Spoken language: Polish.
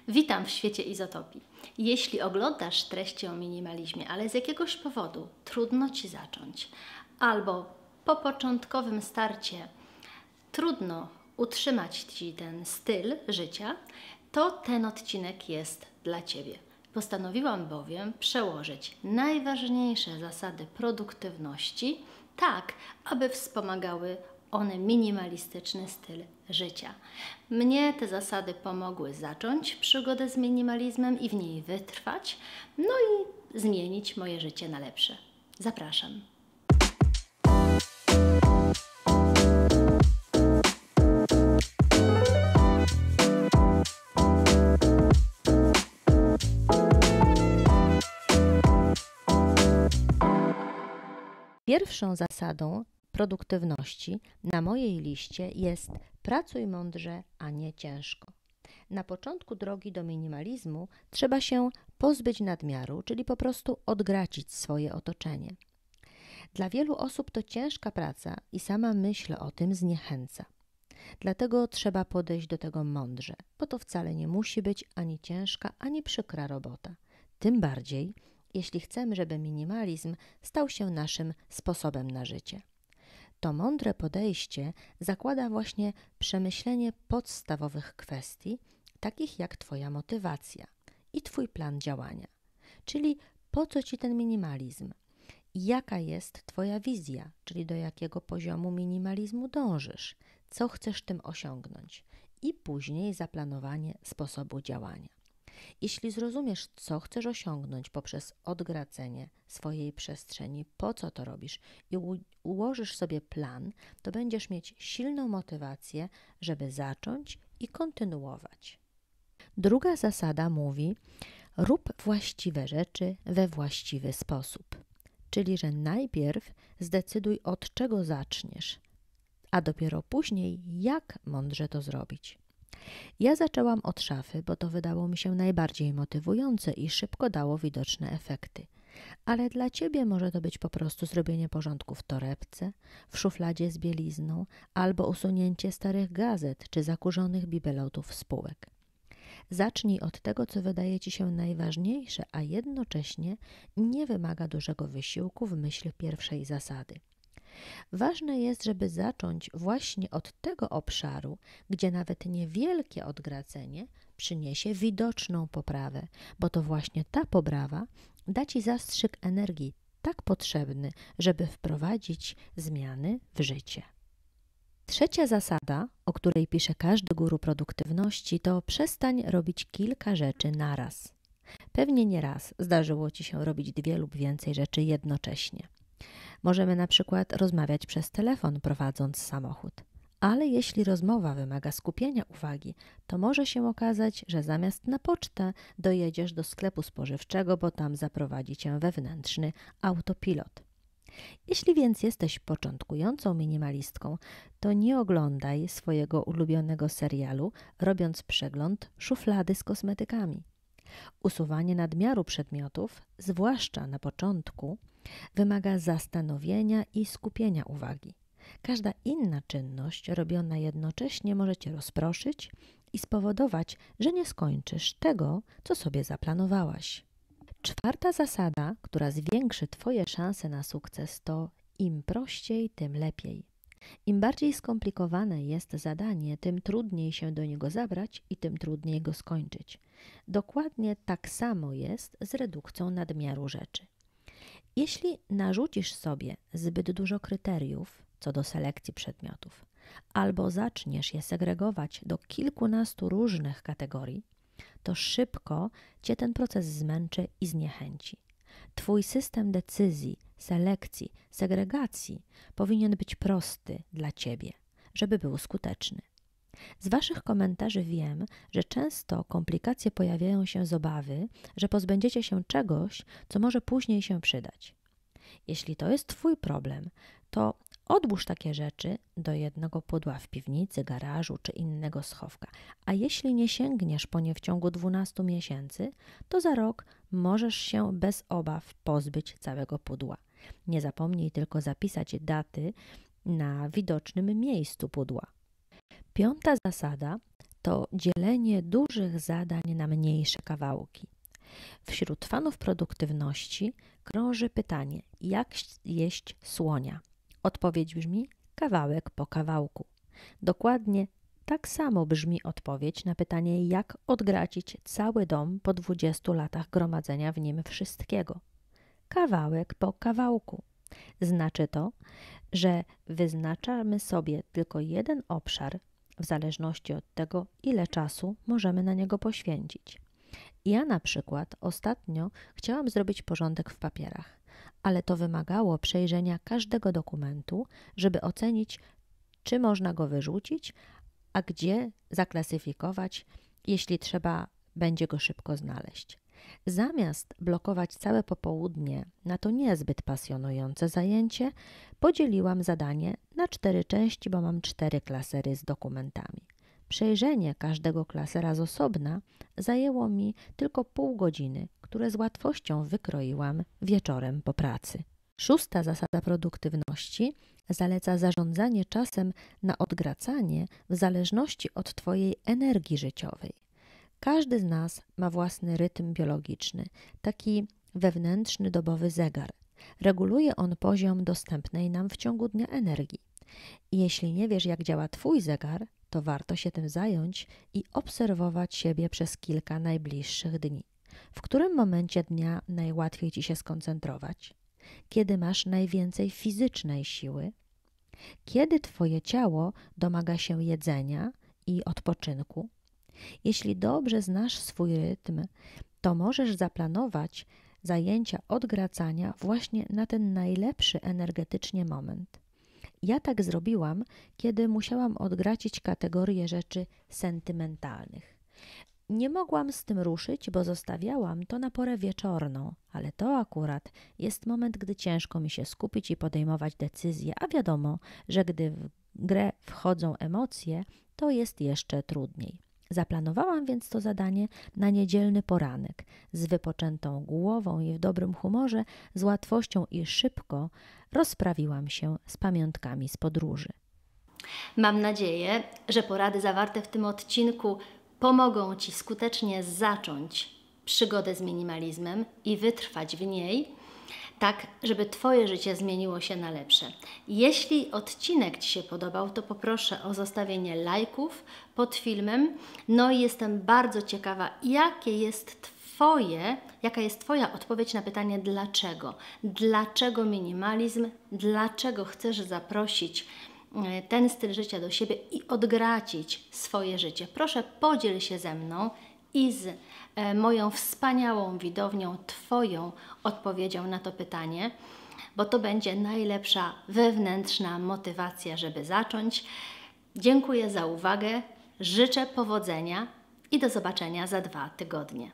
Witam w świecie izotopii. Jeśli oglądasz treści o minimalizmie, ale z jakiegoś powodu trudno Ci zacząć, albo po początkowym starcie trudno utrzymać Ci ten styl życia, to ten odcinek jest dla Ciebie. Postanowiłam bowiem przełożyć najważniejsze zasady produktywności tak, aby wspomagały one minimalistyczny styl życia. Mnie te zasady pomogły zacząć przygodę z minimalizmem i w niej wytrwać, no i zmienić moje życie na lepsze. Zapraszam. Pierwszą zasadą produktywności na mojej liście jest pracuj mądrze, a nie ciężko. Na początku drogi do minimalizmu trzeba się pozbyć nadmiaru, czyli po prostu odgracić swoje otoczenie. Dla wielu osób to ciężka praca i sama myśl o tym zniechęca. Dlatego trzeba podejść do tego mądrze, bo to wcale nie musi być ani ciężka, ani przykra robota. Tym bardziej, jeśli chcemy, żeby minimalizm stał się naszym sposobem na życie. To mądre podejście zakłada właśnie przemyślenie podstawowych kwestii, takich jak Twoja motywacja i Twój plan działania. Czyli po co Ci ten minimalizm? Jaka jest Twoja wizja, czyli do jakiego poziomu minimalizmu dążysz? Co chcesz tym osiągnąć? I później zaplanowanie sposobu działania. Jeśli zrozumiesz, co chcesz osiągnąć poprzez odgracenie swojej przestrzeni, po co to robisz i ułożysz sobie plan, to będziesz mieć silną motywację, żeby zacząć i kontynuować. Druga zasada mówi: rób właściwe rzeczy we właściwy sposób. Czyli, że najpierw zdecyduj, od czego zaczniesz, a dopiero później, jak mądrze to zrobić. Ja zaczęłam od szafy, bo to wydało mi się najbardziej motywujące i szybko dało widoczne efekty. Ale dla Ciebie może to być po prostu zrobienie porządku w torebce, w szufladzie z bielizną albo usunięcie starych gazet czy zakurzonych bibelotów spółek. Zacznij od tego, co wydaje Ci się najważniejsze, a jednocześnie nie wymaga dużego wysiłku w myśl pierwszej zasady. Ważne jest, żeby zacząć właśnie od tego obszaru, gdzie nawet niewielkie odgracenie przyniesie widoczną poprawę, bo to właśnie ta poprawa da Ci zastrzyk energii tak potrzebny, żeby wprowadzić zmiany w życie. Trzecia zasada, o której pisze każdy guru produktywności, to przestań robić kilka rzeczy naraz. Pewnie nie raz zdarzyło Ci się robić 2 lub więcej rzeczy jednocześnie. Możemy na przykład rozmawiać przez telefon, prowadząc samochód. Ale jeśli rozmowa wymaga skupienia uwagi, to może się okazać, że zamiast na pocztę dojedziesz do sklepu spożywczego, bo tam zaprowadzi Cię wewnętrzny autopilot. Jeśli więc jesteś początkującą minimalistką, to nie oglądaj swojego ulubionego serialu, robiąc przegląd szuflady z kosmetykami. Usuwanie nadmiaru przedmiotów, zwłaszcza na początku, wymaga zastanowienia i skupienia uwagi. Każda inna czynność robiona jednocześnie może Cię rozproszyć i spowodować, że nie skończysz tego, co sobie zaplanowałaś. Czwarta zasada, która zwiększy Twoje szanse na sukces, to im prościej, tym lepiej. Im bardziej skomplikowane jest zadanie, tym trudniej się do niego zabrać i tym trudniej go skończyć. Dokładnie tak samo jest z redukcją nadmiaru rzeczy. Jeśli narzucisz sobie zbyt dużo kryteriów co do selekcji przedmiotów, albo zaczniesz je segregować do kilkunastu różnych kategorii, to szybko Cię ten proces zmęczy i zniechęci. Twój system decyzji, selekcji, segregacji powinien być prosty dla Ciebie, żeby był skuteczny. Z Waszych komentarzy wiem, że często komplikacje pojawiają się z obawy, że pozbędziecie się czegoś, co może później się przydać. Jeśli to jest Twój problem, to odłóż takie rzeczy do jednego pudła w piwnicy, garażu czy innego schowka. A jeśli nie sięgniesz po nie w ciągu 12 miesięcy, to za rok możesz się bez obaw pozbyć całego pudła. Nie zapomnij tylko zapisać daty na widocznym miejscu pudła. Piąta zasada to dzielenie dużych zadań na mniejsze kawałki. Wśród fanów produktywności krąży pytanie, jak jeść słonia? Odpowiedź brzmi kawałek po kawałku. Dokładnie tak samo brzmi odpowiedź na pytanie, jak odgracić cały dom po 20 latach gromadzenia w nim wszystkiego. Kawałek po kawałku. Znaczy to, że wyznaczamy sobie tylko jeden obszar w zależności od tego, ile czasu możemy na niego poświęcić. Ja na przykład ostatnio chciałam zrobić porządek w papierach, ale to wymagało przejrzenia każdego dokumentu, żeby ocenić, czy można go wyrzucić, a gdzie zaklasyfikować, jeśli trzeba będzie go szybko znaleźć. Zamiast blokować całe popołudnie na to niezbyt pasjonujące zajęcie, podzieliłam zadanie na 4 części, bo mam 4 klasery z dokumentami. Przejrzenie każdego klasera z osobna zajęło mi tylko pół godziny, które z łatwością wykroiłam wieczorem po pracy. 6. zasada produktywności zaleca zarządzanie czasem na odgracanie w zależności od Twojej energii życiowej. Każdy z nas ma własny rytm biologiczny, taki wewnętrzny dobowy zegar. Reguluje on poziom dostępnej nam w ciągu dnia energii. I jeśli nie wiesz, jak działa Twój zegar, to warto się tym zająć i obserwować siebie przez kilka najbliższych dni. W którym momencie dnia najłatwiej Ci się skoncentrować? Kiedy masz najwięcej fizycznej siły? Kiedy Twoje ciało domaga się jedzenia i odpoczynku? Jeśli dobrze znasz swój rytm, to możesz zaplanować zajęcia odgracania właśnie na ten najlepszy energetycznie moment. Ja tak zrobiłam, kiedy musiałam odgracić kategorię rzeczy sentymentalnych. Nie mogłam z tym ruszyć, bo zostawiałam to na porę wieczorną, ale to akurat jest moment, gdy ciężko mi się skupić i podejmować decyzje, a wiadomo, że gdy w grę wchodzą emocje, to jest jeszcze trudniej. Zaplanowałam więc to zadanie na niedzielny poranek. Z wypoczętą głową i w dobrym humorze, z łatwością i szybko rozprawiłam się z pamiątkami z podróży. Mam nadzieję, że porady zawarte w tym odcinku pomogą Ci skutecznie zacząć przygodę z minimalizmem i wytrwać w niej, tak żeby Twoje życie zmieniło się na lepsze. Jeśli odcinek Ci się podobał, to poproszę o zostawienie lajków pod filmem. No i jestem bardzo ciekawa, jaka jest Twoja odpowiedź na pytanie dlaczego. Dlaczego minimalizm? Dlaczego chcesz zaprosić ten styl życia do siebie i odgracić swoje życie? Proszę, podziel się ze mną i z moją wspaniałą widownią Twoją odpowiedzią na to pytanie, bo to będzie najlepsza wewnętrzna motywacja, żeby zacząć. Dziękuję za uwagę, życzę powodzenia i do zobaczenia za 2 tygodnie.